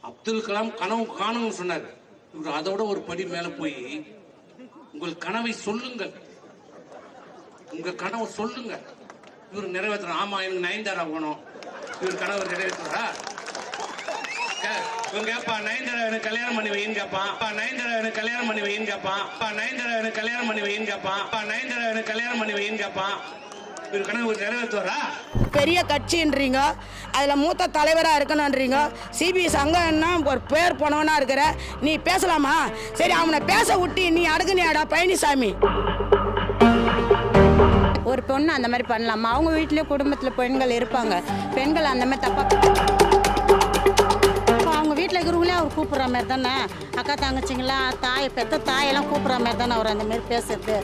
அப்துல் கலாம் கனவு காணும்னு சொன்னார். இவர் அதோட ஒரு படி மேல போய் உங்கள் கனவை சொல்லுங்கள், உங்க கனவை சொல்லுங்க. இவர் நிறைவேற்றணும். ஆமா எனக்கு நயன்தாரா போகணும். இவர் கனவை நிறைவேற்றுறா? இவங்க கேப்பா நயன்தாரா எனக்கு கல்யாணம் பண்ணி வைன்னு கேப்பான். நயன்தாரா எனக்கு கல்யாணம் பண்ணி வைன்னு கேப்பான். நயன்தாரா எனக்கு கல்யாணம் பண்ணி வைன்னு கேப்பான். நயன்தாரா எனக்கு கல்யாணம் பண்ணி வைன்னு கேப்பான். இவர் கனவு நிறைவேற்றுவாரா? பெரிய கட்சின்றீங்க, அதில் மூத்த தலைவராக இருக்கணுன்றீங்க. சிபி சங்கம்னா ஒரு பேர் போனவனா இருக்கிற நீ பேசலாமா? சரி, அவனை பேச விட்டு நீ அடங்குனியாடா பழனிசாமி? ஒரு பொண்ணு அந்த மாதிரி பண்ணலாமா? அவங்க வீட்லேயே குடும்பத்தில் பெண்கள் இருப்பாங்க. பெண்கள் அந்த மாதிரி தப்பாக அவங்க வீட்டில் இருக்கிறவங்களே அவர் கூப்பிட்ற மாதிரி தானே. அக்கா தங்கச்சிங்களா, தாய் பெற்ற தாயெல்லாம் கூப்பிட்ற மாதிரி தானே அவர் அந்த மாதிரி பேசுறது.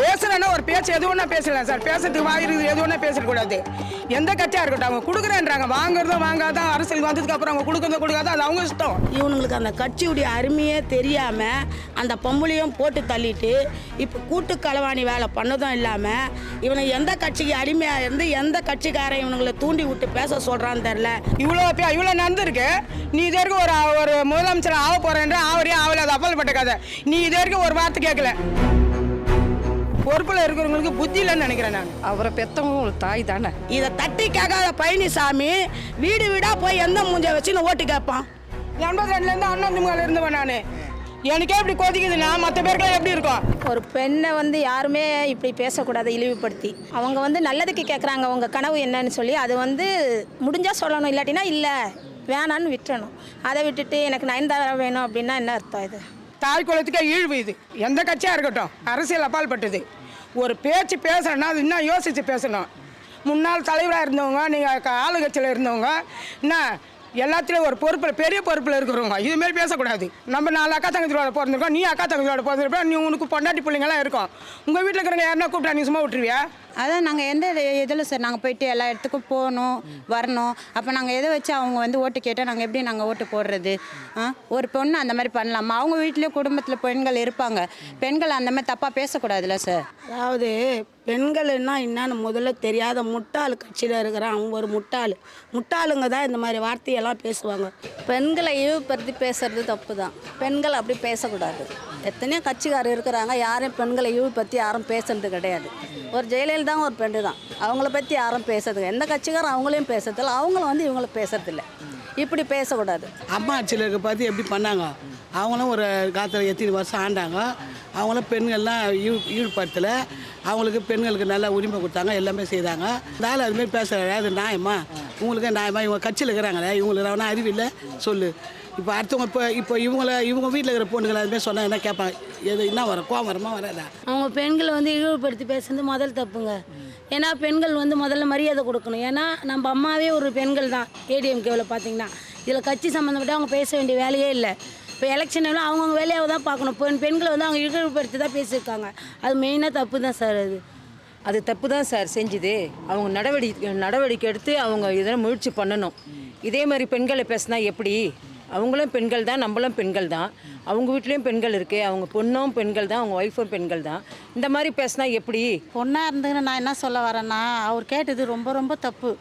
பேசுறேன்னா ஒரு பேச்சு எது ஒன்றா பேசலாம் சார். பேசுறதுக்கு வாயிருக்கு எது ஒன்றா பேசக்கூடாது. எந்த கட்சியாக இருக்கட்டும், அவங்க கொடுக்குறேன்றாங்க. வாங்குறதும் வாங்காதான், அரசியல் வந்ததுக்கு அப்புறம் அவங்க கொடுக்குறதும் கொடுக்காத, அது அவங்க இஷ்டம். இவனுங்களுக்கு அந்த கட்சியுடைய அருமையே தெரியாமல் அந்த பொம்பளையும் போட்டு தள்ளிட்டு இப்போ கூட்டு களவாணி வேலை பண்ணதும் இல்லாமல் இவனை எந்த கட்சிக்கு அடிமையாக இருந்து எந்த கட்சிக்காரன் இவனுங்களை தூண்டி விட்டு பேச சொல்கிறான்னு தெரில. இவ்வளோ நடந்திருக்கு. நீ இது வரைக்கும் ஒரு முதலமைச்சர் ஆக போகிறேன்ற ஆவரே ஆகல, அது அப்பல்பட்ட கதை. நீ இது வரைக்கும் ஒரு வார்த்தை கேட்கல. பொறுப்பில் இருக்கிறவங்களுக்கு புத்தி இல்லைன்னு நினைக்கிறேன் நான். அவரை பெற்றவங்க ஒரு தாய் தானே. இதை தட்டி கேட்காத பழனிசாமி வீடு வீடாக போய் எந்த மூஞ்ச வச்சுன்னு ஓட்டு கேட்பான். 82லேருந்து அண்ணன் இருந்தவன் நான். எனக்கே இப்படி கொதிக்குதுன்னா மற்ற பேருக்குலாம் எப்படி இருக்கும்? ஒரு பெண்ணை யாருமே இப்படி பேசக்கூடாது, இழிவுபடுத்தி. அவங்க நல்லதுக்கு கேட்குறாங்க, அவங்க கனவு என்னன்னு சொல்லி அது முடிஞ்சால் சொல்லணும், இல்லாட்டினா இல்லை வேணான்னு விட்டுறணும். அதை விட்டுட்டு எனக்கு நயன்தாரா வேணும் அப்படின்னா என்ன அர்த்தம்? இது தாய் குலத்துக்கே ஈழ்வு. இது எந்த கட்சியாக இருக்கட்டும், அரசியல் அப்பால்பட்டது. ஒரு பேச்சு பேசுகிறேன்னா அது இன்னும் யோசித்து பேசணும். முன்னாள் தலைவராக இருந்தவங்க, நீங்கள் ஆளுங்கட்சியில் இருந்தவங்க, என்ன எல்லாத்துலேயும் ஒரு பொறுப்பில் பெரிய பொறுப்பில் இருக்கிறவங்க இதுமாரி பேசக்கூடாது. நம்ம 4 அக்கா தங்கச்சியோட பிறந்திருக்கோம், நீ அக்கா தங்கச்சியோட பிறந்திருப்பா, நீ உனக்கு பொண்டாட்டி பிள்ளைங்களாம் இருக்கும். உங்கள் வீட்டில் இருக்கிறவங்க யாருன்னா கூப்பிட்டா நீ சும்மா விட்டுருவியா? அதான் நாங்கள் எந்த இதில் சார் நாங்கள் போயிட்டு எல்லா இடத்துக்கும் போகணும் வரணும். அப்போ நாங்கள் எதை வச்சு அவங்க ஓட்டு கேட்டால் நாங்கள் எப்படி நாங்கள் ஓட்டு போடுறது? ஒரு பொண்ணு அந்த மாதிரி பண்ணலாமா? அவங்க வீட்லேயே குடும்பத்தில் பெண்கள் இருப்பாங்க. பெண்கள் அந்த மாதிரி தப்பாக பேசக்கூடாதுல்ல சார். அதாவது பெண்கள்னா என்னன்னு முதல்ல தெரியாத முட்டாள் கட்சியில் இருக்கிறான். அவங்க ஒரு முட்டாளுங்க தான் இந்த மாதிரி வார்த்தையெல்லாம் பேசுவாங்க. பெண்களை இழிவுபடுத்தி பேசுறது தப்பு தான். பெண்கள் அப்படி பேசக்கூடாது. எத்தனையோ கட்சிக்காரர் இருக்கிறாங்க, யாரும் பெண்களை இழிவுபடுத்தி யாரும் பேசுறது கிடையாது. ஒரு ஜெயலலிதா ஒரு பெண்ணு தான், அவங்கள பற்றி யாரும் பேசுறது. எந்த கட்சிக்காரரும் அவங்களையும் பேசுறதில்ல, அவங்களும் இவங்கள பேசுறதில்ல. இப்படி பேசக்கூடாது. அம்மா ஆட்சியில் இருக்க பார்த்து எப்படி பண்ணாங்க? அவங்களும் ஒரு காலத்தில் எத்தனை வருஷம் ஆண்டாங்க. அவங்களும் பெண்கள்லாம் ஈடுபடுத்தலை. அவங்களுக்கு பெண்களுக்கு நல்ல உரிமை கொடுத்தாங்க, எல்லாமே செய்தாங்க. இருந்தாலும் அதுமாரி பேசுகிறாரு, அது நியாயமா? உங்களுக்கு நியாயமா? இவங்க கட்சியில் இருக்கிறாங்களே, இவங்களுக்கு அவனா அறிவில்லை சொல்லு. இப்போ அடுத்தவங்க இப்போ இவங்க வீட்டில் இருக்கிற பொண்ணுங்களை அதுமாரி சொன்னால் என்ன கேட்பாங்க? எது என்ன வரும்? கோவம் வரமா வராதா? அவங்க பெண்களை இழிவுபடுத்தி பேசுறது முதல் தப்புங்க. ஏன்னா பெண்கள் முதல்ல மரியாதை கொடுக்கணும். ஏன்னா நம்ம அம்மாவே ஒரு பெண்கள் தான். ஏடிஎம்கேவில் பார்த்தீங்கன்னா இதில் கட்சி சம்மந்தப்பட்டு அவங்க பேச வேண்டிய வேலையே இல்லை. இப்போ எலெக்ஷன் எல்லாம் அவங்கவுங்க வேலையாக தான் பார்க்கணும். பெண்களை அவங்க இழிவுபடுத்தி தான் பேசியிருக்காங்க. அது மெயினாக தப்பு தான் சார். அது தப்பு தான் சார் செஞ்சுது. அவங்க நடவடிக்கை எடுத்து அவங்க இதெல்லாம் முயற்சி பண்ணணும். இதே மாதிரி பெண்களை பேசினா எப்படி? அவங்களும் பெண்கள் தான், நம்மளும் பெண்கள் தான். அவங்க வீட்லேயும் பெண்கள் இருக்குது, அவங்க பொண்ணும் பெண்கள் தான், அவங்க ஒய்ஃபும் பெண்கள் தான். இந்த மாதிரி பேசினா எப்படி? பொண்ணாக இருந்துன்னு நான் என்ன சொல்ல வரேன்னா, அவர் கேட்டது ரொம்ப ரொம்ப தப்பு.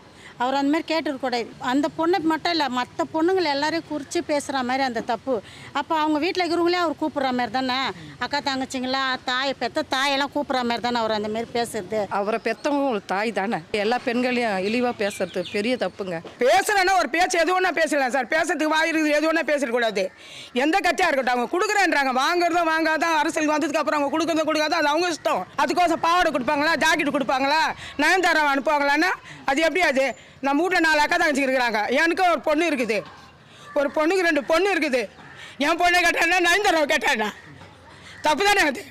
அவர் அந்த மாதிரி கேட்டுருக்கூடாது. அந்த பொண்ணை மட்டும் இல்லை, மற்ற பொண்ணுங்களை எல்லாரையும் குறித்து பேசுகிற மாதிரி அந்த தப்பு. அப்போ அவங்க வீட்டில் இருக்கிறவங்களே அவர் கூப்பிட்ற மாதிரி தானே. அக்கா தங்கச்சிங்களா, தாய் பெற்ற தாயெல்லாம் கூப்பிட்ற மாதிரி தானே அவர் அந்த மாதிரி பேசுறது. அவரை பெற்றவங்க ஒரு தாய் தானே. எல்லா பெண்களையும் இழிவாக பேசுறது பெரிய தப்புங்க. பேசுகிறேன்னா ஒரு பேச்சு எது ஒன்றா பேசலாம் சார். பேசுறதுக்கு வாயிருக்கு எது ஒன்றா பேசக்கூடாது. எந்த கட்சியாக இருக்கட்டும், அவங்க கொடுக்குறேன்றாங்க. வாங்குறதும் வாங்காதான், அரசியல் வந்ததுக்கு அப்புறம் அவங்க கொடுக்குறதும் கொடுக்காத, அது அவங்க இஷ்டம். அதுக்கோசம் பாவாடை கொடுப்பாங்களா, ஜாக்கெட் கொடுப்பாங்களா, நயன்தாரா அனுப்புவாங்களான்னா அது எப்படி? அது நம்ம வீட்டில் 4 அக்கா தங்கச்சி இருக்கிறாங்க. எனக்கு ஒரு பொண்ணு இருக்குது, ஒரு பொண்ணுக்கு 2 பொண்ணு இருக்குது. என் பொண்ணை கேட்டானா நயன்தாராவை கேட்டானா தப்பு தானே? அது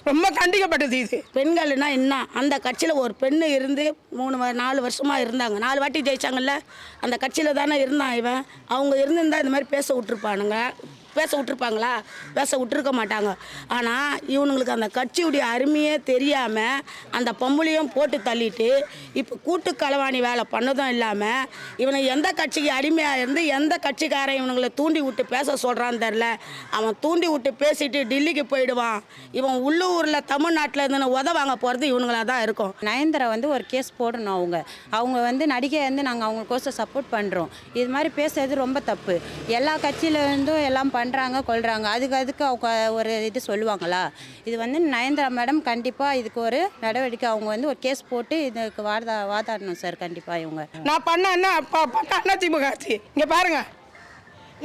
ரொம்ப கண்டிக்கப்பட்டது. இது பெண்கள்னா என்ன? அந்த கட்சியில் ஒரு பெண்ணு இருந்து 4 வருஷமாக இருந்தாங்க. 4 வாட்டி ஜெயிச்சாங்கல்ல, அந்த கட்சியில் தானே இருந்தான் இவன். அவங்க இருந்திருந்தால் இந்த மாதிரி பேச விட்டுருப்பானுங்க. பேச விட்டுருப்பாங்களா? பேச விட்டுருக்க மாட்டாங்க. ஆனால் இவனுங்களுக்கு அந்த கட்சியுடைய அருமையே தெரியாமல் அந்த பொம்பளையும் போட்டு தள்ளிட்டு இப்போ கூட்டு களவாணி வேலை பண்ணதும் இல்லாமல் இவனை எந்த கட்சிக்கு அடிமையாக இருந்து எந்த கட்சிக்காரன் இவனுங்களை தூண்டி விட்டு பேச சொல்கிறான்னு தெரில. அவன் தூண்டி விட்டு பேசிட்டு டெல்லிக்கு போயிடுவான். இவன் உள்ளூரில் தமிழ்நாட்டில் இருந்து உதவாங்க போகிறது இவனுங்களாக தான் இருக்கும். நயன்தாரா வந்து ஒரு கேஸ் போடணும். அவங்க வந்து நடிகை வந்து நாங்கள் அவங்களுக்கோசம் சப்போர்ட் பண்ணுறோம். இது மாதிரி பேசுறது ரொம்ப தப்பு. எல்லா கட்சியிலேருந்தும் எல்லாம் பண்ணுறாங்க கொள்கிறாங்க. அதுக்கு அவங்க ஒரு இது சொல்லுவாங்களா? இது வந்து நயன்தாரா மேடம் கண்டிப்பாக இதுக்கு ஒரு நடவடிக்கை அவங்க வந்து ஒரு கேஸ் போட்டு இதுக்கு வாதாடணும் சார். கண்டிப்பாக இவங்க நான் பண்ண அண்ணா திமுக ஆச்சு. இங்கே பாருங்க,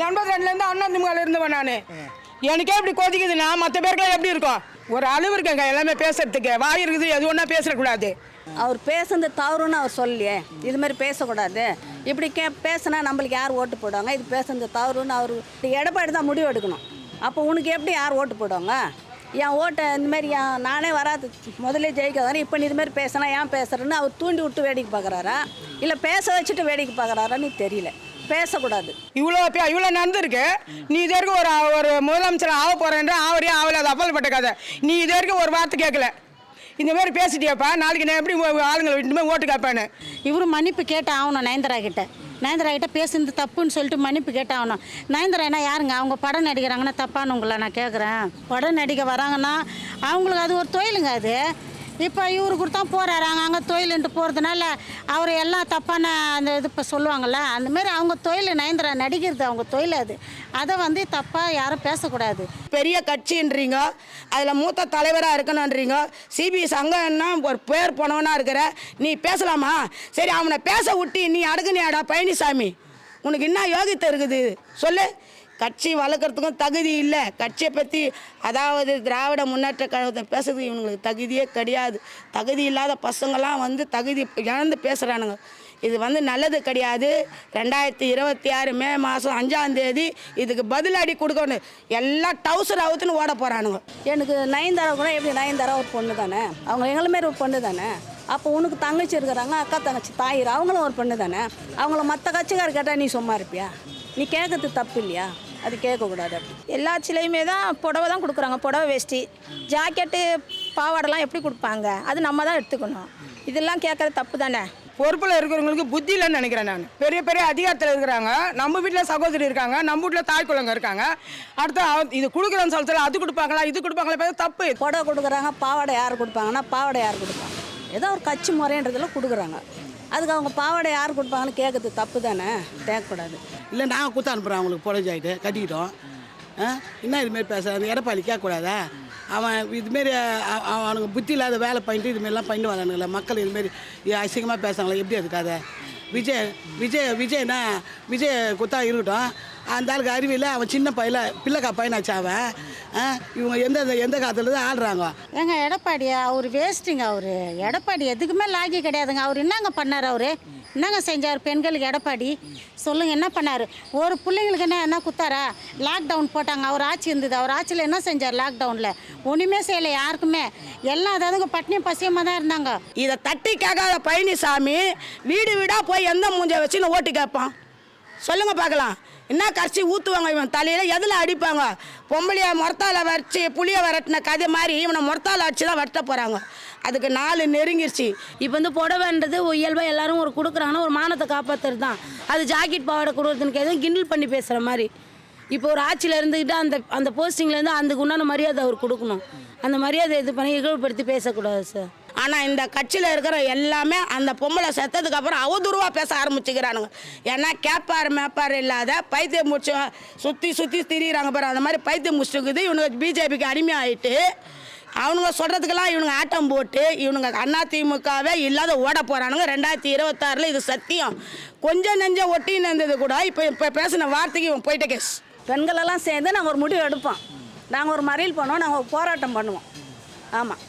82லேருந்து அண்ணா திமுகவில் இருந்தவன் நான். எனக்கே இப்படி கொதிக்குதுன்னா மற்ற பேருக்குலாம் எப்படி இருக்கும்? ஒரு அளவு இருக்குங்க எல்லாமே பேசுறதுக்கு. வாய் இருக்குது, எது ஒன்றா பேசக்கூடாது. அவர் பேசுனது தவறுன்னு அவர் சொல்லலையே. இது மாதிரி பேசக்கூடாது, இப்படி பேசினா நம்மளுக்கு யார் ஓட்டு போடுவாங்க, இது பேசுனது தவறுன்னு அவர் எடப்பாடி தான் முடிவு எடுக்கணும். அப்போ உனக்கு எப்படி யார் ஓட்டு போடுவாங்க? என் ஓட்டை இந்தமாரி நானே வராது முதல்ல ஜெயிக்காதானே, இப்போ நீ இதுமாரி பேசினா ஏன் பேசுகிறேன்னு அவர் தூண்டி விட்டு வேடிக்கை பார்க்குறாரா இல்லை பேச வச்சுட்டு வேடிக்கை பார்க்குறாரான்னு தெரியல. பேசக்கூடாது. இவ்வளோ நடந்திருக்கு. நீ இது வரைக்கும் ஒரு முதலமைச்சர் ஆக போகிறேன்ற ஆவரே ஆகல. அது அப்பல்பட்ட கதை. நீ இது வரைக்கும் ஒரு வார்த்தை கேட்கல. இந்த மாதிரி பேசிட்டியாப்பா, நாளைக்கு நான் எப்படி ஆளுங்களை விட்டு ஓட்டு கேட்பேன்னு. இவரு மன்னிப்பு கேட்ட ஆகணும் நயன்தாரா கிட்ட பேசுனது தப்புன்னு சொல்லிட்டு மன்னிப்பு கேட்ட ஆகணும். நயன்தாரா என்ன யாருங்க? அவங்க படம் நடிக்கிறாங்கன்னா தப்பானுங்களா? நான் கேட்குறேன். படம் நடிக்க வராங்கன்னா அவங்களுக்கு அது ஒரு தொழிலுங்க. அது இப்போ இவரு கூட தான் போகிறாங்க அங்கே தொழிலுன்ட்டு போகிறதுனால அவர் எல்லாம் தப்பான அந்த இது இப்போ சொல்லுவாங்கள்ல, அந்தமாரி அவங்க தொழில் நயன்தாரா நடிக்கிறது அவங்க தொழில். அதை வந்து தப்பாக யாரும் பேசக்கூடாது. பெரிய கட்சின்றீங்க, அதில் மூத்த தலைவராக இருக்கணுன்றீங்க. சிபி சங்கம்னா ஒரு பேர் போனவனா இருக்கிற நீ பேசலாமா? சரி, அவனை பேச விட்டு நீ அடங்குனியாடா பழனிசாமி? உனக்கு என்ன யோகித்தை இருக்குது சொல்லு? கட்சி வளர்க்குறதுக்கும் தகுதி இல்லை. கட்சியை பற்றி அதாவது திராவிட முன்னேற்ற கழகத்தை பேசுறதுக்கு இவங்களுக்கு தகுதியே கிடையாது. தகுதி இல்லாத பசங்கள்லாம் வந்து தகுதி இழந்து பேசுகிறானுங்க. இது வந்து நல்லது கிடையாது. 2026 மே மாதம் 5ஆம் தேதி இதுக்கு பதிலடி கொடுக்கணும். எல்லாம் டவுசர் அவுத்துன்னு ஓட போகிறானுங்க. எனக்கு நயன்தாரா கூட எப்படி? நயன்தாரா ஒரு பொண்ணு தானே, அவங்க எங்களை மாரி ஒரு பொண்ணு தானே. அப்போ உனக்கு தங்கச்சி இருக்கிறாங்க, அக்கா தங்கச்சி தாயிர், அவங்களும் ஒரு பொண்ணு தானே. அவங்கள மற்ற கட்சிக்கார கேட்டால் நீ சும்மா இருப்பியா? நீ கேட்கறது தப்பு இல்லையா? அது கேட்கக்கூடாது. அப்படி எல்லா சிலையுமே தான் புடவை தான் கொடுக்குறாங்க. புடவை வேஷ்டி ஜாக்கெட்டு பாவாடெல்லாம் எப்படி கொடுப்பாங்க? அது நம்ம தான் எடுத்துக்கணும். இதெல்லாம் கேட்குறது தப்பு தானே. பொறுப்பில் இருக்கிறவங்களுக்கு புத்தி இல்லைன்னு நினைக்கிறேன் நான். பெரிய பெரிய அதிகாரத்தில் இருக்கிறாங்க. நம்ம வீட்டில் சகோதரி இருக்காங்க, நம்ம வீட்டில் தாய் குழந்தை இருக்காங்க. அடுத்து இது கொடுக்குறேன்னு சொல்லிட்டு அது கொடுப்பாங்களா இது கொடுப்பாங்களா? தப்பு. புடவை கொடுக்குறாங்க, பாவாடை யார் கொடுப்பாங்கன்னா பாவாடை யார் கொடுப்பாங்க? ஏதோ ஒரு கட்சி முறைன்றதில் கொடுக்குறாங்க. அதுக்கு அவங்க பாவாடை யார் கொடுப்பாங்கன்னு கேட்குறது தப்பு தானே, கேட்கக்கூடாது. இல்லை நாங்கள் கொடுத்து அனுப்புகிறோம் அவங்களுக்கு பொழைஞ்சாயிட்டு கட்டிக்கிட்டோம். என்ன இதுமாரி பேசுகிறாங்க? எடப்பாடி கேட்கக்கூடாதா? அவன் இதுமாரி அவனுக்கு புத்தி இல்லாத வேலை பண்ணிட்டு இதுமாரிலாம் பண்ணிட்டு வரானுங்கள. மக்கள் இதுமாரி அசிங்கமாக பேசுகிறாங்களா? எப்படி அதுக்காக? விஜய்னா விஜய் குத்தா இருக்கட்டும். அந்த ஆளுக்கு அறிவில்லை. அவன் சின்ன பிள்ளைக்கா பையனாச்சு அவன். இவங்க எந்த காலத்துல தான் ஆடுறாங்க. ஏங்க எடப்பாடியா அவர் வேஸ்ட்டுங்க. அவர் எடப்பாடி எதுக்குமே லாகி கிடையாதுங்க. அவர் என்னங்க பண்ணார்? அவர் என்னங்க செஞ்சார் பெண்களுக்கு? எடப்பாடி சொல்லுங்கள், என்ன பண்ணார்? ஒரு பிள்ளைங்களுக்கு என்ன குத்தாரா? லாக்டவுன் போட்டாங்க, அவர் ஆட்சி இருந்தது. அவர் ஆட்சியில் என்ன செஞ்சார்? லாக்டவுனில் ஒன்றுமே செய்யலை யாருக்குமே. எல்லாம் அதாவது பட்டினியும் பசியமாக தான் இருந்தாங்க. இதை தட்டி கேட்காத பழனிசாமி வீடு வீடாக போய் எந்த மூஞ்சை வச்சுன்னு ஓட்டு கேட்பான்? சொல்லுங்க பார்க்கலாம். என்ன கரைச்சி ஊற்றுவாங்க இவன் தலையில்? எதில் அடிப்பாங்க? பொம்பளையை முறத்தால் வரைச்சி புளியை வரட்டின கதை மாதிரி இவனை முறத்தால் அடிச்சு தான் வெட்ட போகிறாங்க. அதுக்கு 4 நெருங்கிருச்சு. இப்போ வந்து புடவைன்றது இயல்பாக எல்லாரும் ஒரு கொடுக்குறாங்கன்னா ஒரு மானத்தை காப்பாற்றுறது தான். அது ஜாக்கெட் பாவாடை கொடுக்குறதுக்கு எதுவும் கிண்டல் பண்ணி பேசுகிற மாதிரி. இப்போ ஒரு ஆட்சியில் இருந்துக்கிட்டு அந்த போஸ்டிங்லேருந்து அதுக்கு உண்டான மரியாதை அவர் கொடுக்கணும். அந்த மரியாதை இது பண்ணி இகழ்வுபடுத்தி பேசக்கூடாது சார். ஆனால் இந்த கட்சியில் இருக்கிற எல்லாமே அந்த பொம்பளை செத்ததுக்கு அப்புறம் அவதூறுவாக பேச ஆரம்பிச்சுக்கிறானுங்க. ஏன்னா மேப்பார் இல்லாத பைத்தியம் முடிச்சு சுற்றி திரிகிறாங்க பாரு. அந்த மாதிரி பைத்தியம் முடிச்சுக்குது. இவனுக்கு பிஜேபிக்கு அடிமையாகிட்டு அவனுங்க சொல்கிறதுக்கெல்லாம் இவனுங்க ஆட்டம் போட்டு இவனுங்க அதிமுகவே இல்லாத ஓட போகிறானுங்க. 2026 இது சத்தியம். கொஞ்சம் நெஞ்ச ஒட்டின்னு இருந்தது கூட இப்போ பேசின வார்த்தைக்கு இவன் போயிட்ட கேஸ். பெண்களெல்லாம் சேர்ந்து நாங்கள் ஒரு முடிவு எடுப்போம். நாங்கள் ஒரு மறியல் பண்ணுவோம், நாங்கள் ஒரு போராட்டம் பண்ணுவோம். ஆமாம்,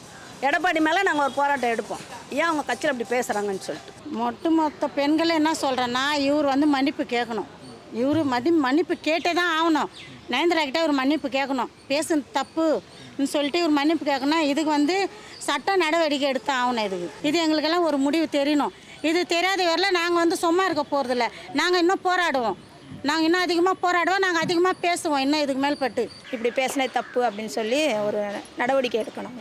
எடப்பாடி மேலே நாங்கள் ஒரு போராட்டம் எடுப்போம். ஏன் அவங்க கட்சியில் அப்படி பேசுகிறாங்கன்னு சொல்லிட்டு. மொத்த பெண்களை என்ன சொல்கிறேன்னா, இவர் வந்து மன்னிப்பு கேட்கணும். இவர் மன்னிப்பு கேட்டே தான் ஆகணும். நயன்தாரா கிட்ட ஒரு மன்னிப்பு கேட்கணும். பேசுனது தப்புன்னு சொல்லிட்டு இவர் மன்னிப்பு கேட்கணும். இதுக்கு வந்து சட்ட நடவடிக்கை எடுத்து ஆகணும். இது எங்களுக்கெல்லாம் ஒரு முடிவு தெரியணும். இது தெரியாத வரல நாங்கள் வந்து சும்மா இருக்க போகிறதில்ல. நாங்கள் இன்னும் போராடுவோம். நாங்கள் இன்னும் அதிகமாக போராடுவோம், நாங்கள் அதிகமாக பேசுவோம் இன்னும் இதுக்கு மேல்பட்டு. இப்படி பேசினது தப்பு அப்படின்னு சொல்லி ஒரு நடவடிக்கை எடுக்கணும்.